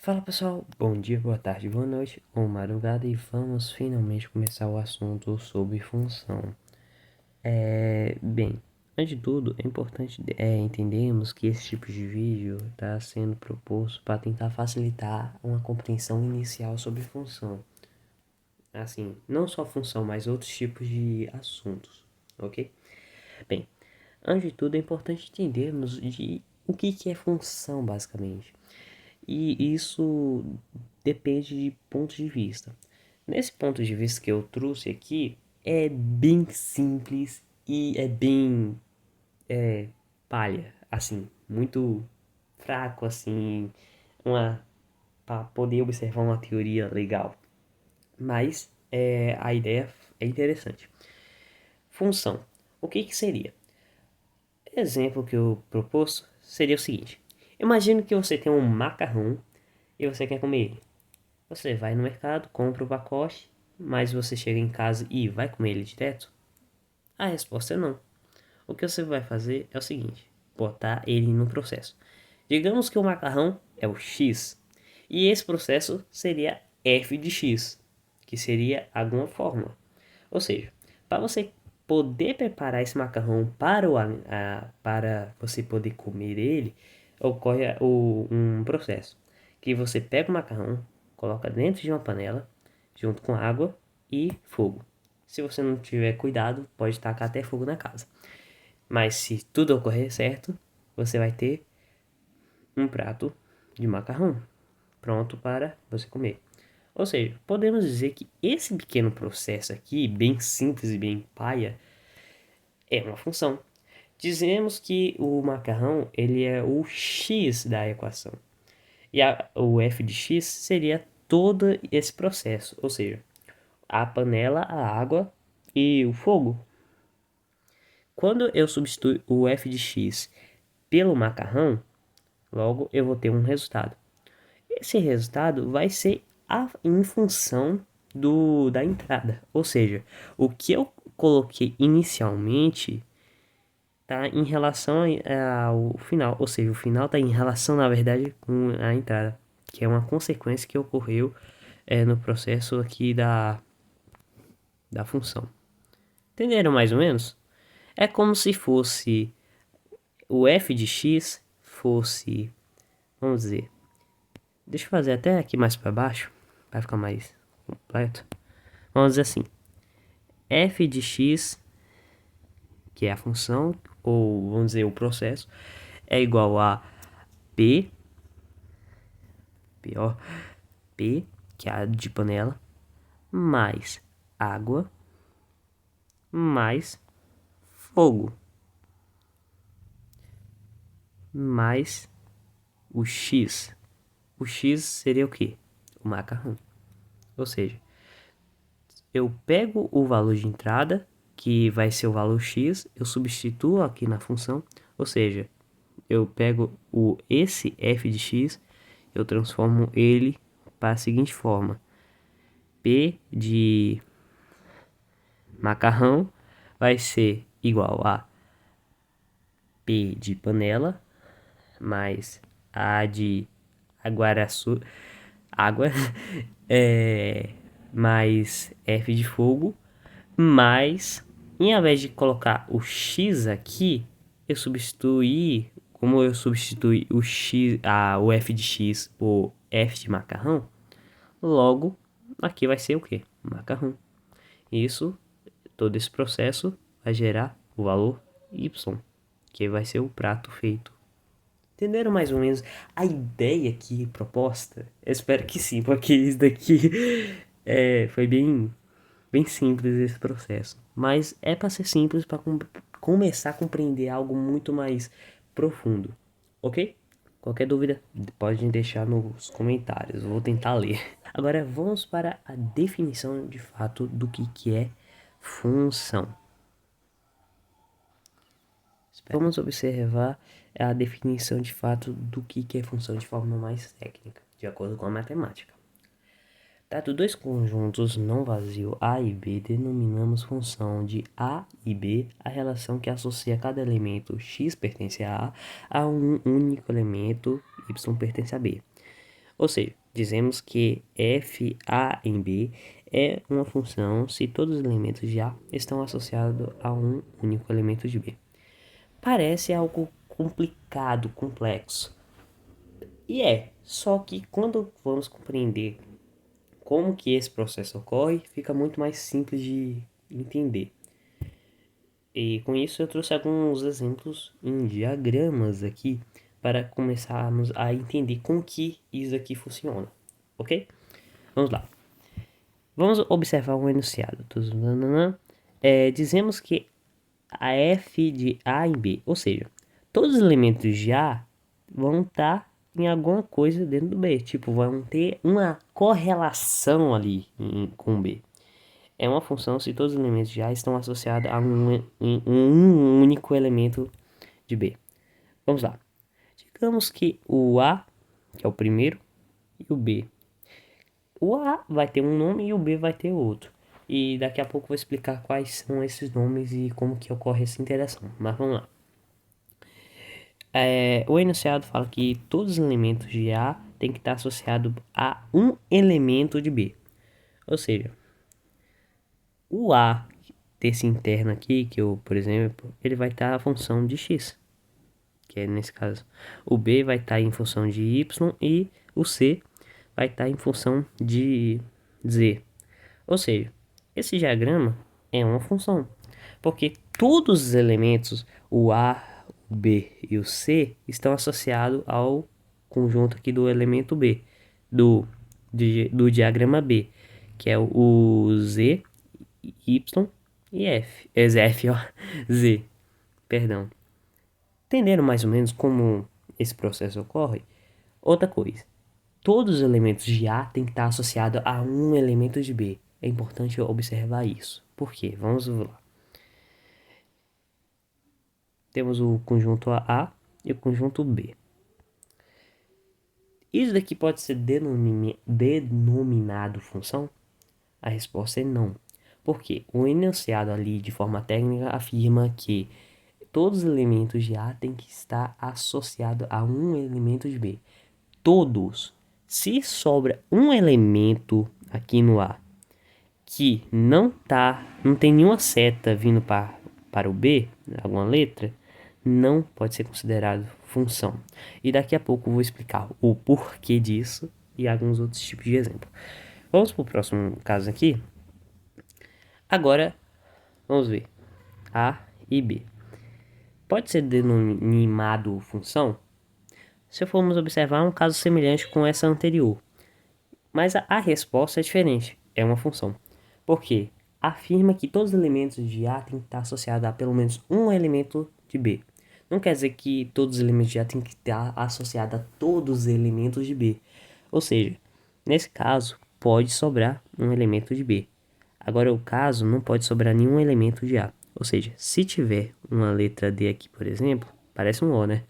Fala pessoal, bom dia, boa tarde, boa noite ou madrugada e vamos finalmente começar o assunto sobre função. Bem, antes de tudo é importante entendermos que esse tipo de vídeo está sendo proposto para tentar facilitar uma compreensão inicial sobre função. Assim, não só função, mas outros tipos de assuntos, ok? Bem, antes de tudo é importante entendermos de o que é função basicamente. E isso depende de pontos de vista. Nesse ponto de vista que eu trouxe aqui, é bem simples e é bem palha, assim, muito fraco, assim, uma para poder observar uma teoria legal. Mas a ideia é interessante. Função. O que seria? Exemplo que eu propus seria o seguinte: imagine que você tem um macarrão e você quer comer ele. Você vai no mercado, compra o pacote, mas você chega em casa e vai comer ele direto? A resposta é não. O que você vai fazer é o seguinte: botar ele no processo. Digamos que o macarrão é o X e esse processo seria f de x, que seria alguma fórmula. Ou seja, para você poder preparar esse macarrão para você poder comer ele, ocorre um processo que você pega o macarrão, coloca dentro de uma panela, junto com água e fogo. Se você não tiver cuidado, pode tacar até fogo na casa. Mas se tudo ocorrer certo, você vai ter um prato de macarrão pronto para você comer. Ou seja, podemos dizer que esse pequeno processo aqui, bem simples e bem paia, é uma função. Dizemos que o macarrão ele é o x da equação. E o f de x seria todo esse processo, ou seja, a panela, a água e o fogo. Quando eu substituo o f de x pelo macarrão, logo eu vou ter um resultado. Esse resultado vai ser em função da entrada, ou seja, o que eu coloquei inicialmente está em relação ao final, ou seja, o final está em relação, na verdade, com a entrada, que é uma consequência que ocorreu no processo aqui da função. Entenderam mais ou menos? É como se fosse o f de x fosse, vamos dizer, deixa eu fazer até aqui mais para baixo, para ficar mais completo. Vamos dizer assim, f de x, que é a função, ou vamos dizer o processo, é igual a p, ó, p, que é a de panela, mais água, mais fogo, mais o x. O x seria o quê? O macarrão. Ou seja, eu pego o valor de entrada, que vai ser o valor x, eu substituo aqui na função, ou seja, eu pego esse f de x, eu transformo ele para a seguinte forma: p de macarrão vai ser igual a p de panela mais a de aguaraçu, água, mais f de fogo, mais, em vez de colocar o x aqui, eu substituí, como eu substituí o x, o f de x por f de macarrão, logo aqui vai ser o que? Macarrão. Isso, todo esse processo vai gerar o valor y, que vai ser o prato feito. Entenderam mais ou menos a ideia aqui proposta? Eu espero que sim, porque isso daqui foi bem simples esse processo. Mas é para ser simples para começar a compreender algo muito mais profundo, ok? Qualquer dúvida, pode deixar nos comentários, eu vou tentar ler. Agora vamos para a definição de fato do que é função. Vamos observar a definição de fato do que é função de forma mais técnica, de acordo com a matemática. Dado dois conjuntos não vazios A e B, denominamos função de A e B a relação que associa cada elemento x pertence a um único elemento y pertence a B. Ou seja, dizemos que f a em b é uma função se todos os elementos de A estão associados a um único elemento de B. Parece algo complicado, complexo. E só que quando vamos compreender como que esse processo ocorre, fica muito mais simples de entender. E com isso eu trouxe alguns exemplos em diagramas aqui para começarmos a entender como que isso aqui funciona, ok? Vamos lá. Vamos observar um enunciado. Dizemos que a f de A em B, ou seja, todos os elementos de A vão estar em alguma coisa dentro do B, tipo, vão ter uma correlação ali com B. É uma função se todos os elementos de A estão associados a um único elemento de B. Vamos lá. Digamos que o A, que é o primeiro, e o B. O A vai ter um nome e o B vai ter outro. E daqui a pouco eu vou explicar quais são esses nomes e como que ocorre essa interação. Mas vamos lá. O enunciado fala que todos os elementos de A tem que estar associado a um elemento de B. Ou seja, o A desse interno aqui, que eu, por exemplo, ele vai estar a função de x, que é nesse caso. O B vai estar em função de y e o C vai estar em função de z. Ou seja, esse diagrama é uma função, porque todos os elementos, o A, o B e o C, estão associados ao conjunto aqui do elemento B, do diagrama B, que é o Z, Y e F. F, ó, Z, perdão. Entenderam mais ou menos como esse processo ocorre? Outra coisa, todos os elementos de A têm que estar associados a um elemento de B. É importante observar isso. Por quê? Vamos lá. Temos o conjunto A e o conjunto B. Isso daqui pode ser denominado função? A resposta é não. Porque o enunciado ali, de forma técnica, afirma que todos os elementos de A têm que estar associados a um elemento de B. Todos. Se sobra um elemento aqui no A que não tem nenhuma seta vindo para o B, alguma letra, não pode ser considerado função. E daqui a pouco eu vou explicar o porquê disso e alguns outros tipos de exemplo. Vamos para o próximo caso aqui. Agora, vamos ver A e B. Pode ser denominado função? Se formos observar um caso semelhante com essa anterior. Mas a resposta é diferente, é uma função. Por quê? Afirma que todos os elementos de A têm que estar associados a pelo menos um elemento de B. Não quer dizer que todos os elementos de A têm que estar associados a todos os elementos de B. Ou seja, nesse caso, pode sobrar um elemento de B. Agora, o caso não pode sobrar nenhum elemento de A. Ou seja, se tiver uma letra D aqui, por exemplo, parece um O, né?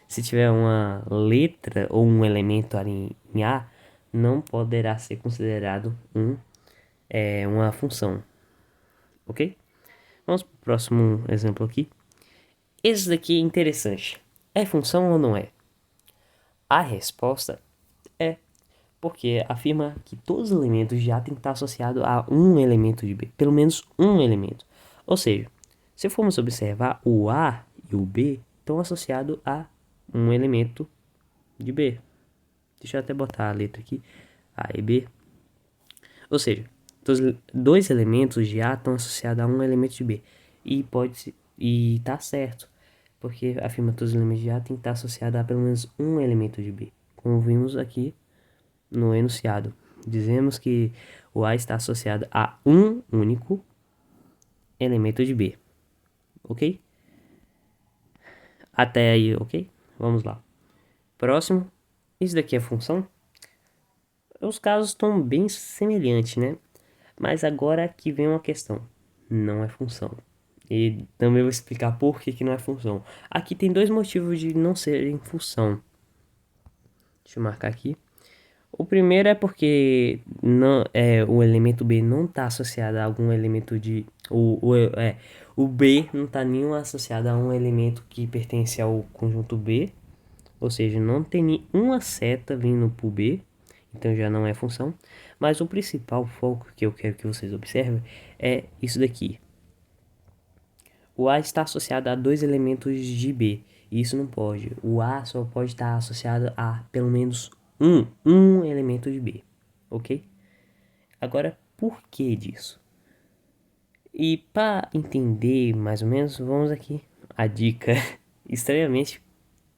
Se tiver uma letra ou um elemento ali em A, não poderá ser considerado uma função. Ok? Vamos para o próximo exemplo aqui. Esse daqui é interessante. É função ou não é? A resposta é, porque afirma que todos os elementos de A têm que estar associados a um elemento de B. Pelo menos um elemento. Ou seja, se formos observar, o A e o B estão associados a um elemento de B. Deixa eu até botar a letra aqui. A e B. Ou seja, dois elementos de A estão associados a um elemento de B. E tá certo. Porque afirma que todos os elementos de A têm que estar associados a pelo menos um elemento de B. Como vimos aqui no enunciado. Dizemos que o A está associado a um único elemento de B. Ok? Até aí, ok? Vamos lá. Próximo. Isso daqui é função? Os casos estão bem semelhantes, né? Mas agora aqui vem uma questão. Não é função. E também vou explicar por que não é função. Aqui tem dois motivos de não serem função. Deixa eu marcar aqui. O primeiro é porque o elemento B não está associado a algum elemento de... O B não está nenhum associado a um elemento que pertence ao conjunto B. Ou seja, não tem nenhuma seta vindo para o B. então já não é função. Mas o principal foco que eu quero que vocês observem é isso daqui. O A está associado a dois elementos de B, e isso não pode. O A só pode estar associado a pelo menos um elemento de B, ok? Agora, por que disso? E para entender mais ou menos, vamos aqui. A dica extremamente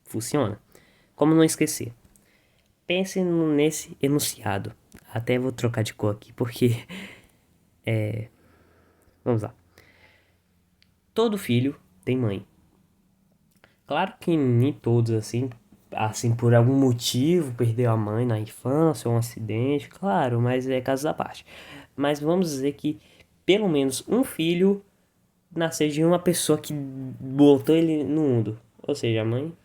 funciona. Como não esquecer? Pense nesse enunciado. Até vou trocar de cor aqui, porque vamos lá. Todo filho tem mãe. Claro que nem todos assim por algum motivo perdeu a mãe na infância, ou um acidente, claro, mas é caso da parte. Mas vamos dizer que pelo menos um filho nasceu de uma pessoa que botou ele no mundo. Ou seja, a mãe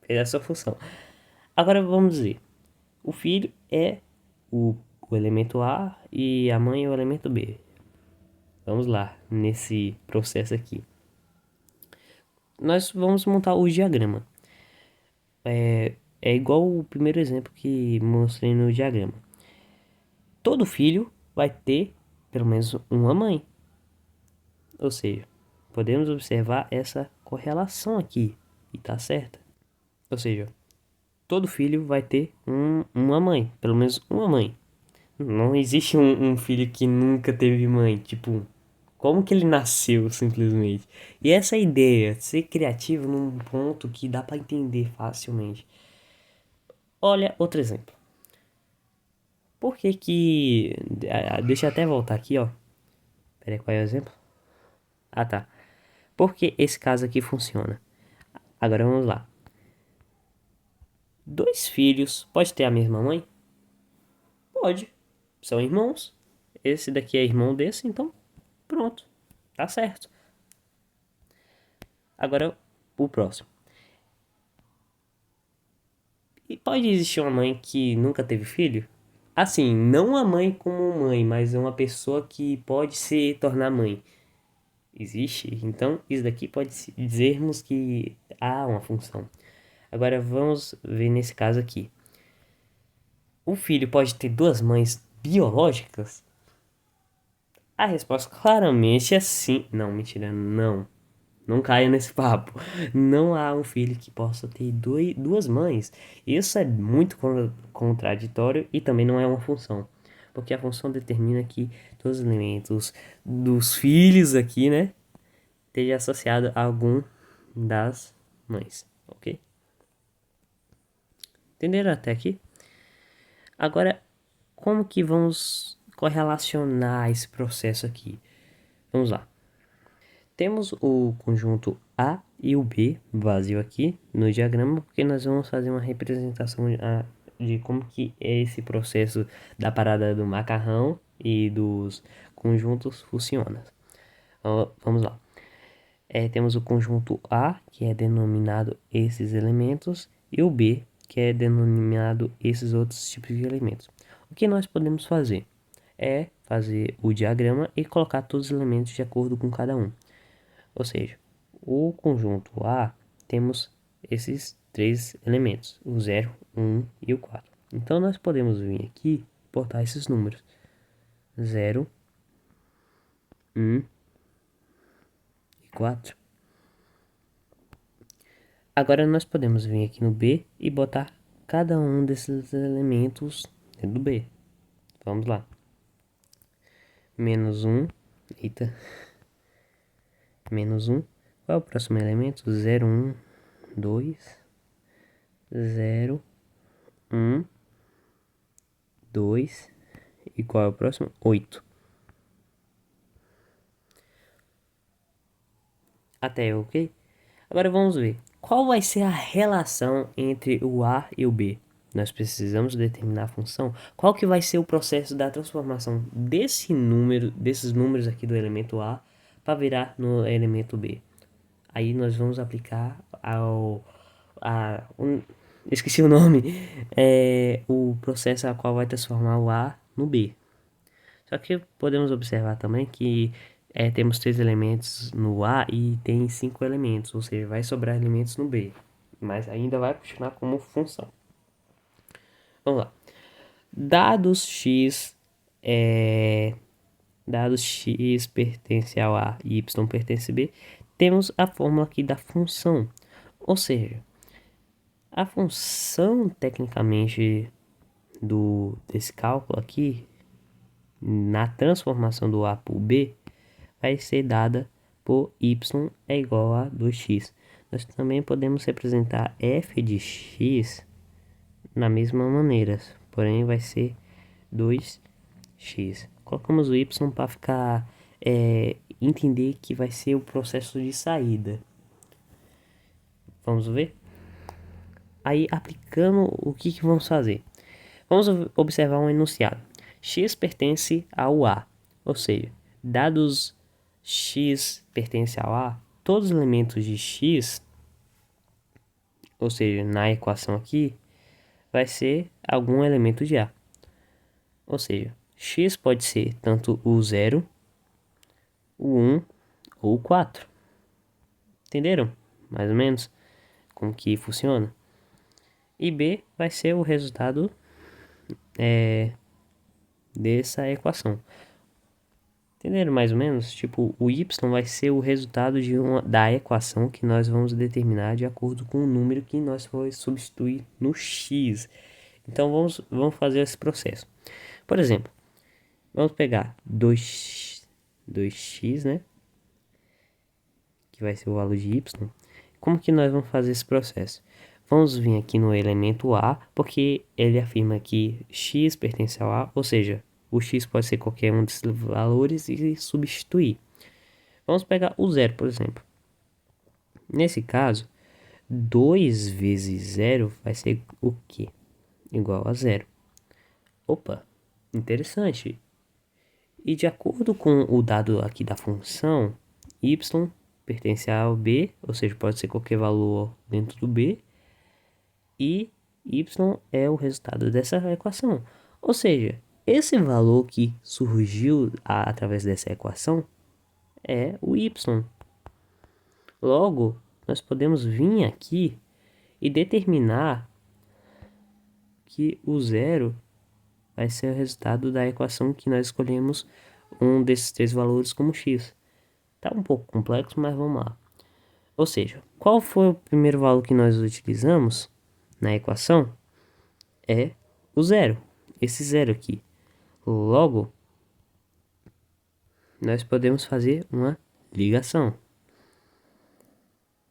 fez essa função. Agora vamos dizer, o filho é o elemento A e a mãe é o elemento B. Vamos lá, nesse processo aqui. Nós vamos montar o diagrama. É igual o primeiro exemplo que mostrei no diagrama. Todo filho vai ter pelo menos uma mãe. Ou seja, podemos observar essa correlação aqui. E tá certa. Ou seja, todo filho vai ter uma mãe. Pelo menos uma mãe. Não existe um filho que nunca teve mãe. Tipo, como que ele nasceu simplesmente? E essa ideia, ser criativo num ponto que dá para entender facilmente. Olha outro exemplo. Por que que... Deixa eu até voltar aqui, ó. Pera aí, qual é o exemplo? Ah, tá. Por que esse caso aqui funciona? Agora vamos lá. Dois filhos, pode ter a mesma mãe? Pode. São irmãos. Esse daqui é irmão desse, então pronto. Tá certo. Agora o próximo. E pode existir uma mãe que nunca teve filho? Assim, não a mãe como mãe, mas uma pessoa que pode se tornar mãe. Existe? Então, isso daqui pode dizermos que há uma função. Agora vamos ver nesse caso aqui. O filho pode ter duas mães biológicas? A resposta claramente é sim. Não, mentira, não. Não caia nesse papo. Não há um filho que possa ter duas mães. Isso é muito contraditório e também não é uma função. Porque a função determina que todos os elementos dos filhos aqui, né, esteja associado a algum das mães, ok? Entenderam até aqui? Agora, como que vamos correlacionar esse processo aqui? Vamos lá. Temos o conjunto A e o B vazio aqui no diagrama, porque nós vamos fazer uma representação de como que é esse processo da parada do macarrão e dos conjuntos funciona. Vamos lá. Temos o conjunto A, que é denominado esses elementos, e o B, que é denominado esses outros tipos de elementos. O que nós podemos fazer? É fazer o diagrama e colocar todos os elementos de acordo com cada um. Ou seja, o conjunto A temos esses três elementos, o 0, 1 e o 4. Então nós podemos vir aqui e botar esses números: 0, 1 e 4. Agora nós podemos vir aqui no B e botar cada um desses elementos dentro do B. Vamos lá. Menos 1. Eita. Menos 1. Qual é o próximo elemento? 0, 1, 2. 0, 1, 2. E qual é o próximo? 8. Até aí, ok? Agora vamos ver. Qual vai ser a relação entre o A e o B? Nós precisamos determinar a função. Qual que vai ser o processo da transformação desses números aqui do elemento A para virar no elemento B? Aí nós vamos aplicar esqueci o nome, o processo a qual vai transformar o A no B. Só que podemos observar também que temos três elementos no A e tem cinco elementos, ou seja, vai sobrar elementos no B, mas ainda vai continuar como função. Vamos lá. dados x dados x pertence ao A e y pertence a B, temos a fórmula aqui da função. Ou seja, a função tecnicamente desse cálculo aqui, na transformação do A por B, vai ser dada por y é igual a 2x. Nós também podemos representar f de x na mesma maneira, porém vai ser 2x. Colocamos o y para ficar entender que vai ser o processo de saída. Vamos ver? Aí, aplicando, o que vamos fazer? Vamos observar um enunciado. X pertence ao A, ou seja, dados x pertence ao A, todos os elementos de x, ou seja, na equação aqui, vai ser algum elemento de A. Ou seja, x pode ser tanto o 0, o 1 ou o 4. Entenderam? Mais ou menos como que funciona. E B vai ser o resultado dessa equação. Entenderam mais ou menos? Tipo, o y vai ser o resultado da equação que nós vamos determinar de acordo com o número que nós vamos substituir no x. Então, vamos fazer esse processo. Por exemplo, vamos pegar 2x, né? Que vai ser o valor de y. Como que nós vamos fazer esse processo? Vamos vir aqui no elemento A, porque ele afirma que x pertence ao A, ou seja, o x pode ser qualquer um desses valores e substituir. Vamos pegar o 0, por exemplo. Nesse caso, 2 vezes 0 vai ser o quê? Igual a 0. Opa, interessante. E de acordo com o dado aqui da função, y pertence ao B, ou seja, pode ser qualquer valor dentro do B, e y é o resultado dessa equação. Ou seja, esse valor que surgiu através dessa equação é o y. Logo, nós podemos vir aqui e determinar que o 0 vai ser o resultado da equação que nós escolhemos um desses três valores como x. Tá um pouco complexo, mas vamos lá. Ou seja, qual foi o primeiro valor que nós utilizamos na equação? É o 0, esse 0 aqui. Logo, nós podemos fazer uma ligação.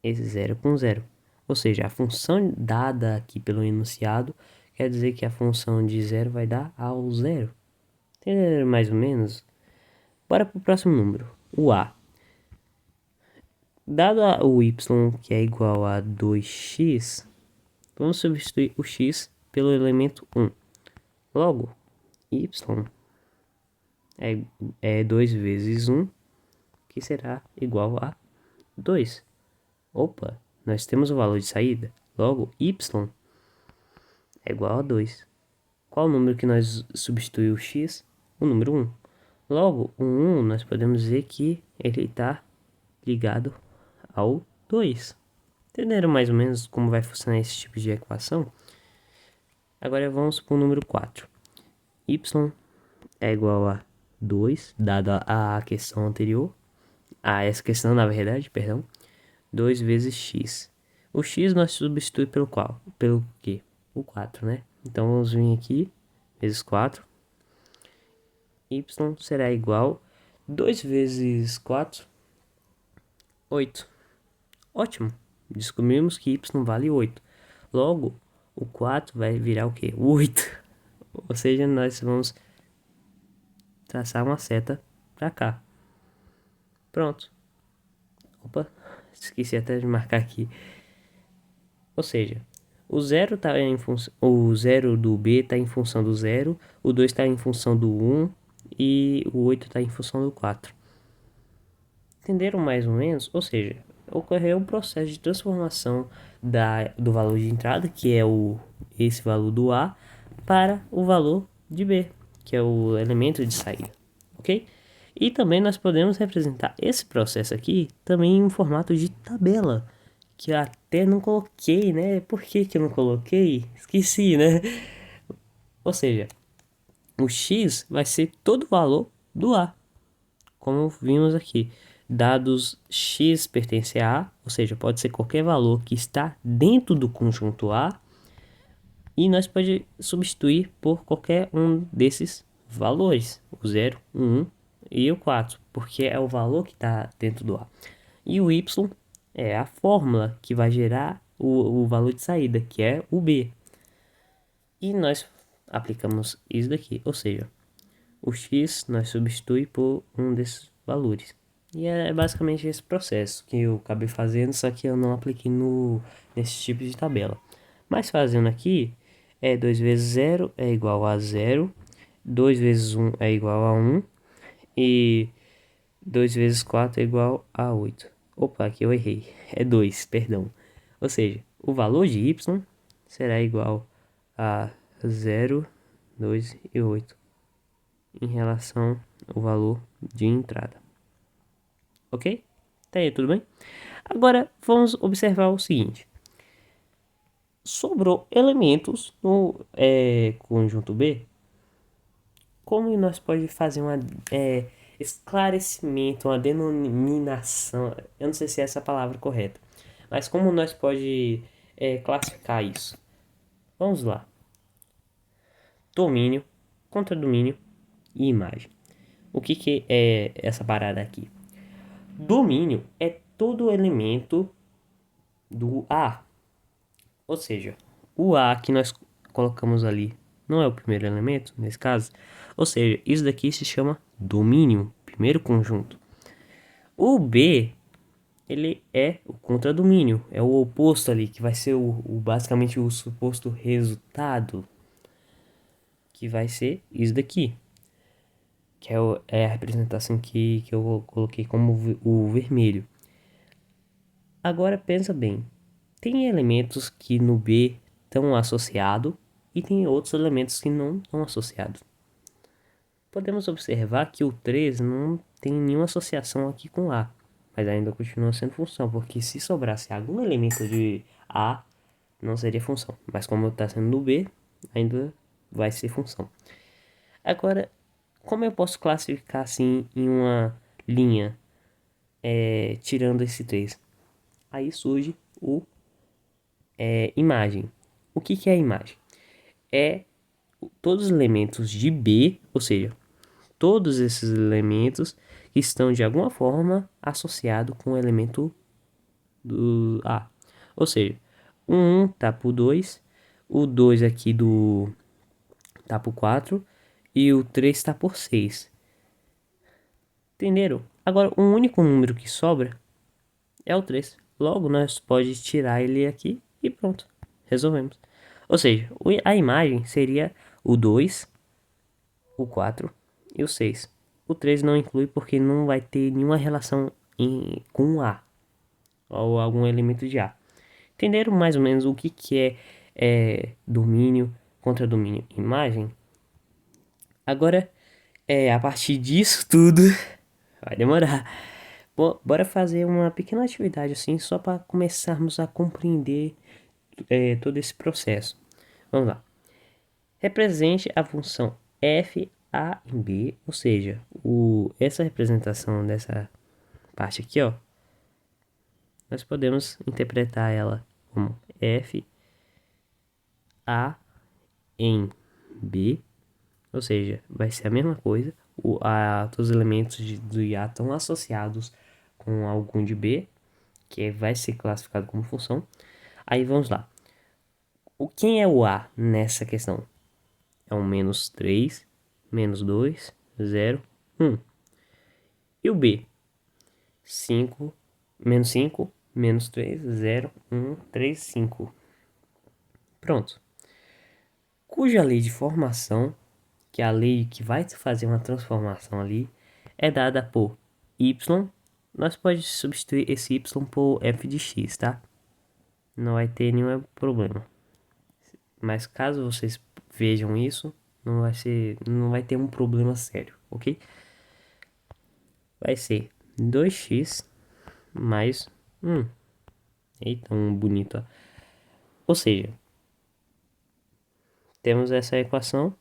Esse 0 com 0. Ou seja, a função dada aqui pelo enunciado quer dizer que a função de 0 vai dar ao 0. Entenderam mais ou menos? Bora para o próximo número, o A. Dado o y, que é igual a 2x, vamos substituir o x pelo elemento 1. Logo, y é 2 vezes 1, que será igual a 2. Opa, nós temos o valor de saída. Logo, y é igual a 2. Qual o número que nós substituímos o x? O número 1. Logo, o 1 nós podemos dizer que ele está ligado ao 2. Entenderam mais ou menos como vai funcionar esse tipo de equação? Agora vamos para o número 4. Y é igual a 2, dada a questão anterior. Essa questão, na verdade, perdão. 2 vezes x. O x nós substitui pelo qual? Pelo quê? O 4, né? Então, vamos vir aqui, vezes 4. Y será igual a 2 vezes 4, 8. Ótimo! Descobrimos que y vale 8. Logo, o 4 vai virar o quê? 8. Ou seja, nós vamos traçar uma seta para cá. Pronto. Opa, esqueci até de marcar aqui. Ou seja, o 0 tá em função, o 0 do B está em função do 0, o 2 está em função do 1 e o 8 está em função do 4. Entenderam mais ou menos? Ou seja, ocorreu um processo de transformação do valor de entrada, que é esse valor do A, para o valor de B, que é o elemento de saída, ok? E também nós podemos representar esse processo aqui também em formato de tabela, que eu até não coloquei, né? Por que eu não coloquei? Esqueci, né? Ou seja, O x vai ser todo o valor do A, como vimos aqui. Dados x pertence a A, ou seja, pode ser qualquer valor que está dentro do conjunto A, e nós pode substituir por qualquer um desses valores, o 0, o 1 e o 4, porque é o valor que está dentro do A. E o y é a fórmula que vai gerar o valor de saída, que é o b. E nós aplicamos isso daqui, ou seja, o x nós substitui por um desses valores. E é basicamente esse processo que eu acabei fazendo, só que eu não apliquei nesse tipo de tabela. Mas fazendo aqui, 2 vezes 0 é igual a 0, 2 vezes 1 é igual a 1 e 2 vezes 4 é igual a 8. Opa, aqui eu errei, é 2, perdão. Ou seja, o valor de y será igual a 0, 2 e 8 em relação ao valor de entrada. Ok? Tá aí, tudo bem? Agora vamos observar o seguinte. Sobrou elementos no conjunto B. Como nós podemos fazer um esclarecimento, uma denominação, eu não sei se é essa a palavra correta, mas como nós pode classificar isso? Vamos lá. Domínio, contradomínio e imagem. O que é essa parada aqui? Domínio é todo elemento do A. Ou seja, o A que nós colocamos ali não é o primeiro elemento, nesse caso. Ou seja, isso daqui se chama domínio, primeiro conjunto. O B, ele é o contradomínio, é o oposto ali, que vai ser basicamente o suposto resultado, que vai ser isso daqui. Que é a representação que eu coloquei como o vermelho. Agora pensa bem, tem elementos que no B estão associados e tem outros elementos que não estão associados. Podemos observar que o 3 não tem nenhuma associação aqui com A, mas ainda continua sendo função, porque se sobrasse algum elemento de A, não seria função, mas como está sendo no B, ainda vai ser função. Agora, como eu posso classificar assim em uma linha, tirando esse 3? Aí surge o imagem. O que é a imagem? É todos os elementos de B, ou seja, todos esses elementos que estão de alguma forma associados com o elemento do A. Ou seja, o 1 tá por 2, o 2 aqui tá por 4 e o 3 tá por 6. Entenderam? Agora, o único número que sobra é o 3. Logo, nós pode tirar ele aqui e pronto. Resolvemos. Ou seja, a imagem seria o 2, o 4 e o 6. O 3 não inclui porque não vai ter nenhuma relação com A ou algum elemento de A. Entenderam mais ou menos o que é domínio, contradomínio e imagem? Agora, a partir disso tudo, vai demorar. Bora fazer uma pequena atividade assim, só para começarmos a compreender todo esse processo. Vamos lá. Represente a função f, a em b, ou seja, essa representação dessa parte aqui, ó, nós podemos interpretar ela como f, a em b, ou seja, vai ser a mesma coisa. Todos os elementos do IA estão associados com algum de b, que vai ser classificado como função. Aí vamos lá. Quem é o A nessa questão? É um menos 3, menos 2, 0, 1. E o B? 5, menos 5, menos 3, 0, 1, 3, 5. Pronto. Cuja lei de formação, que é a lei que vai fazer uma transformação ali, é dada por y. Nós podemos substituir esse y por f de x, tá? Não vai ter nenhum problema. Mas caso vocês vejam isso, não vai ter um problema sério, ok? Vai ser 2x mais 1. Eita, um bonito, ó. Ou seja, temos essa equação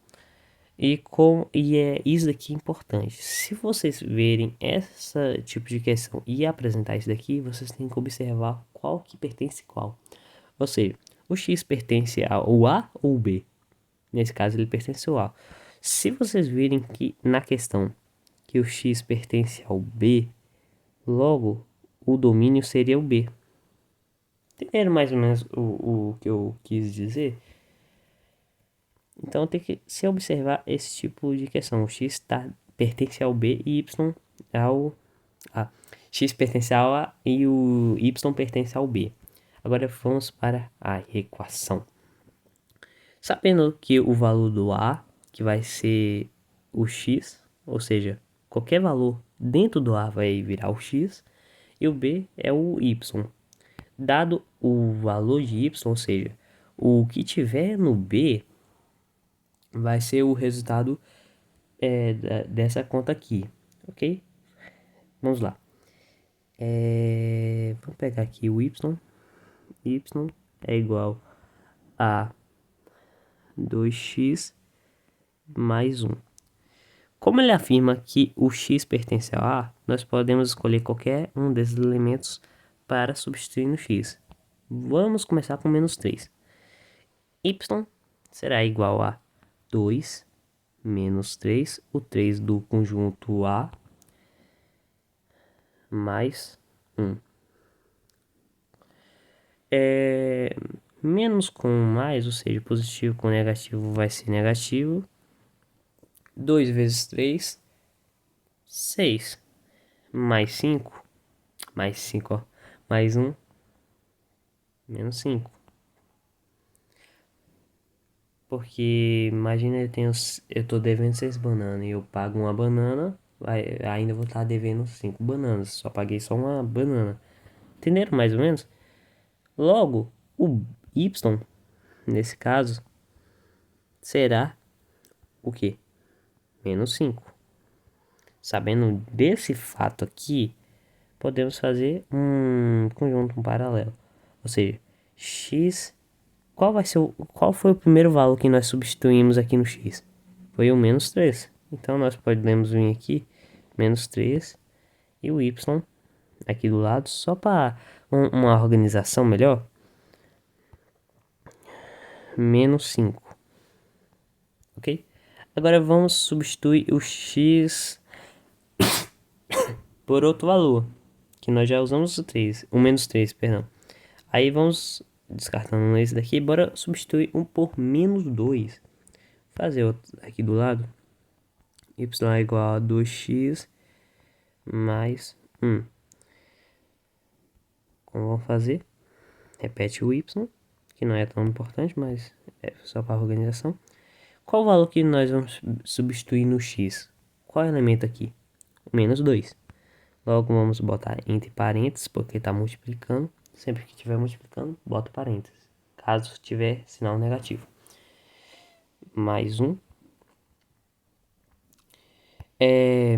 E é isso daqui importante. Se vocês verem esse tipo de questão e apresentar isso daqui, vocês têm que observar qual que pertence qual. Ou seja, o x pertence ao A ou B. Nesse caso, ele pertence ao A. Se vocês virem que na questão que o x pertence ao B, logo o domínio seria o B. Entenderam mais ou menos o que eu quis dizer? Então tem que se observar esse tipo de questão. O x pertence ao B e y ao A. X pertence ao A e o y pertence ao B. Agora vamos para a equação. Sabendo que o valor do A, que vai ser o x, ou seja, qualquer valor dentro do A vai virar o x, e o B é o y. Dado o valor de y, ou seja, o que tiver no B vai ser o resultado dessa conta aqui, ok? Vamos lá. Vamos pegar aqui o y. Y é igual a 2x mais 1. Como ele afirma que o x pertence ao A, nós podemos escolher qualquer um desses elementos para substituir no x. Vamos começar com menos 3. Y será igual a 2 menos 3, o 3 do conjunto A, mais 1. Menos com mais, ou seja, positivo com negativo vai ser negativo. 2 vezes 3, 6. Mais 5, mais 5, ó. Mais 1, menos 5. Porque imagina eu tô devendo 6 bananas e eu pago uma banana, ainda vou estar devendo 5 bananas. Só paguei só uma banana. Entenderam mais ou menos? Logo, o y, nesse caso, será o quê? Menos 5. Sabendo desse fato aqui, podemos fazer um conjunto paralelo. Ou seja, x... Qual foi o primeiro valor que nós substituímos aqui no x? Foi o menos 3. Então, nós podemos vir aqui, menos 3, e o y aqui do lado, só para uma organização melhor, menos 5. Ok? Agora vamos substituir o x por outro valor, que nós já usamos o menos 3, perdão. Aí vamos descartando esse daqui, bora substituir um por menos 2. Fazer outro aqui do lado. Y é igual a 2x mais 1. Como vamos fazer? Repete o y, que não é tão importante, mas é só para organização. Qual o valor que nós vamos substituir no x? Qual elemento aqui? O menos 2. Logo vamos botar entre parênteses, porque está multiplicando. Sempre que estiver multiplicando, bota parênteses. Caso tiver sinal negativo. Mais 1.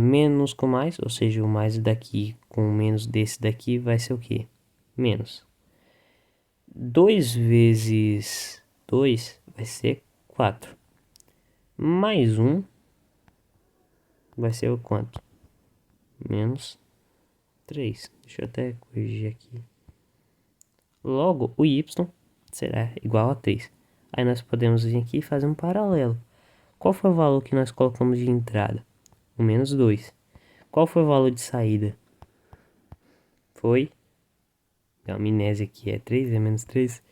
Menos com mais, ou seja, o mais daqui com o menos desse daqui vai ser o quê? Menos. 2 vezes 2 vai ser 4. Mais 1 vai ser o quanto? Menos 3. Deixa eu até corrigir aqui. Logo, o y será igual a 3. Aí nós podemos vir aqui e fazer um paralelo. Qual foi o valor que nós colocamos de entrada? O menos 2. Qual foi o valor de saída? Foi... A amnésia aqui é 3, é menos 3.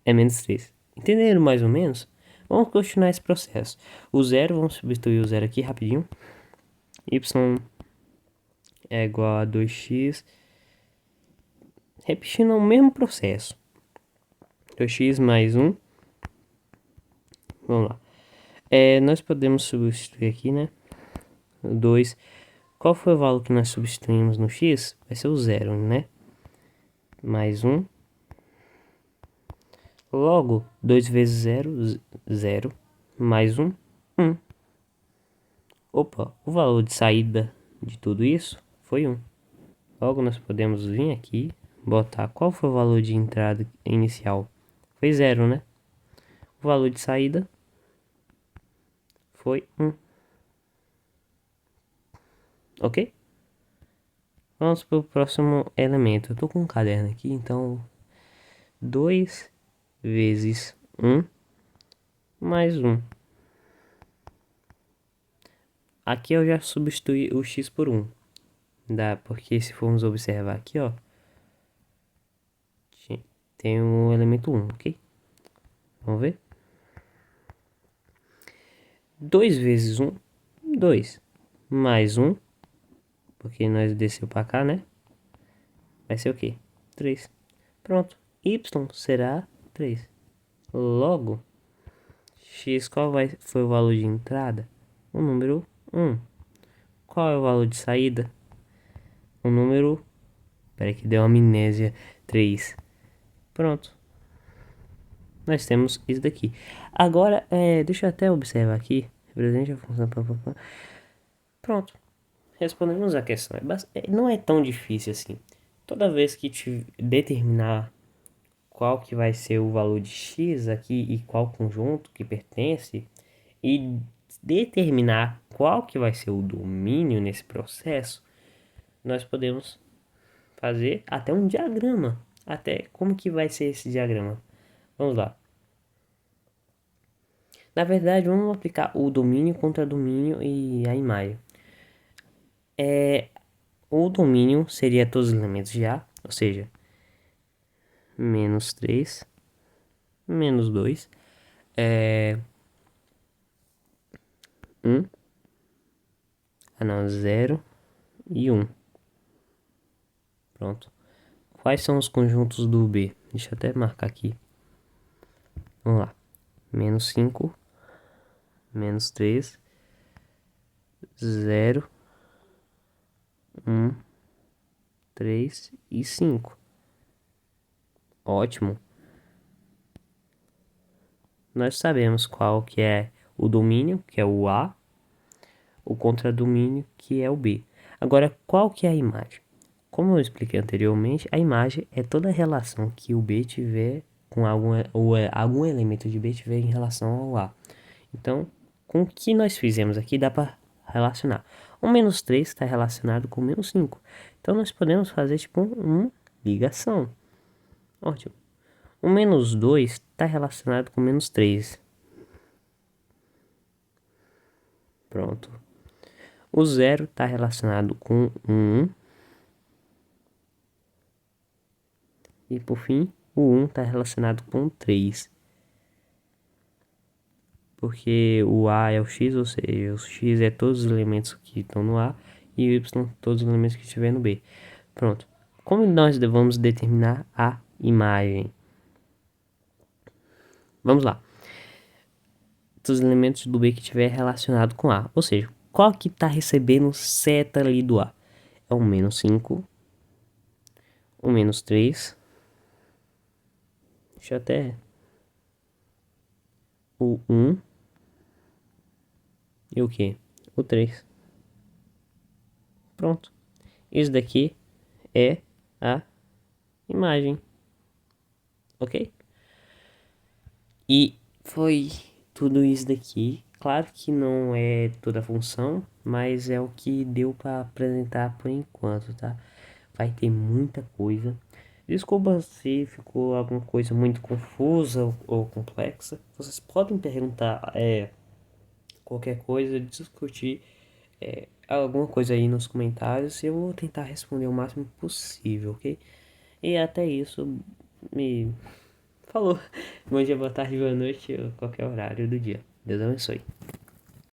É menos 3. Entenderam mais ou menos? Vamos continuar esse processo. O zero, vamos substituir o zero aqui rapidinho. Y é igual a 2x. Repetindo o mesmo processo. 2x mais 1. Vamos lá. Nós podemos substituir aqui, né? 2. Qual foi o valor que nós substituímos no x? Vai ser o zero, né? Mais 1. Logo, 2 vezes 0, 0. Mais 1, 1. Opa, o valor de saída de tudo isso foi 1. Logo, nós podemos vir aqui, botar qual foi o valor de entrada inicial. Foi 0, né? O valor de saída foi 1. Ok? Vamos para o próximo elemento. Eu tô com um caderno aqui, então 2 vezes 1 mais 1. Aqui eu já substituí o x por 1. Dá, porque se formos observar aqui, ó, tem o elemento 1, ok? Vamos ver? 2 vezes 1, 2. Mais 1, porque nós desceu para cá, né? Vai ser o quê? 3. Pronto. Y será 3. Logo, x foi o valor de entrada? O número 1. Qual é o valor de saída? O número... Espera que deu amnésia. 3. Pronto. Nós temos isso daqui. Agora, deixa eu até observar aqui. Represente a função... Pronto. Respondemos a questão. Não é tão difícil assim. Toda vez que te determinar qual que vai ser o valor de x aqui e qual conjunto que pertence, e determinar qual que vai ser o domínio nesse processo, nós podemos fazer até um diagrama. Até como que vai ser esse diagrama? Vamos lá. Na verdade, vamos aplicar o domínio contra domínio e a imagem. O domínio seria todos os elementos de A, ou seja, menos 3, menos 2, 1, 0 e 1. Pronto. Quais são os conjuntos do B? Deixa eu até marcar aqui. Vamos lá. Menos 5, menos 3, 0, 1, 3 e 5. Ótimo. Nós sabemos qual que é o domínio, que é o A, o contradomínio, que é o B. Agora, qual que é a imagem? Como eu expliquei anteriormente, a imagem é toda a relação que o B tiver com algum elemento de B tiver em relação ao A. Então, com o que nós fizemos aqui, dá para relacionar. O menos 3 está relacionado com o menos 5. Então, nós podemos fazer tipo uma ligação. Ótimo. O menos 2 está relacionado com o menos 3. Pronto. O 0 está relacionado com 1. E por fim, o 1 está relacionado com 3. Porque o A é o X, ou seja, o X é todos os elementos que estão no A e o Y todos os elementos que estiver no B. Pronto. Como nós vamos determinar a imagem? Vamos lá. Dos elementos do B que estiver relacionado com A. Ou seja, qual que está recebendo seta ali do A? É o menos 5, o menos 3. Deixa eu até... O 1 e o que? O 3. Pronto. Isso daqui é a imagem. Ok? E foi tudo isso daqui. Claro que não é toda a função, mas é o que deu para apresentar por enquanto, tá? Vai ter muita coisa. Desculpa se ficou alguma coisa muito confusa ou complexa. Vocês podem perguntar qualquer coisa, discutir alguma coisa aí nos comentários. Eu vou tentar responder o máximo possível, ok? E até isso, me falou. Bom dia, boa tarde, boa noite, ou qualquer horário do dia. Deus abençoe.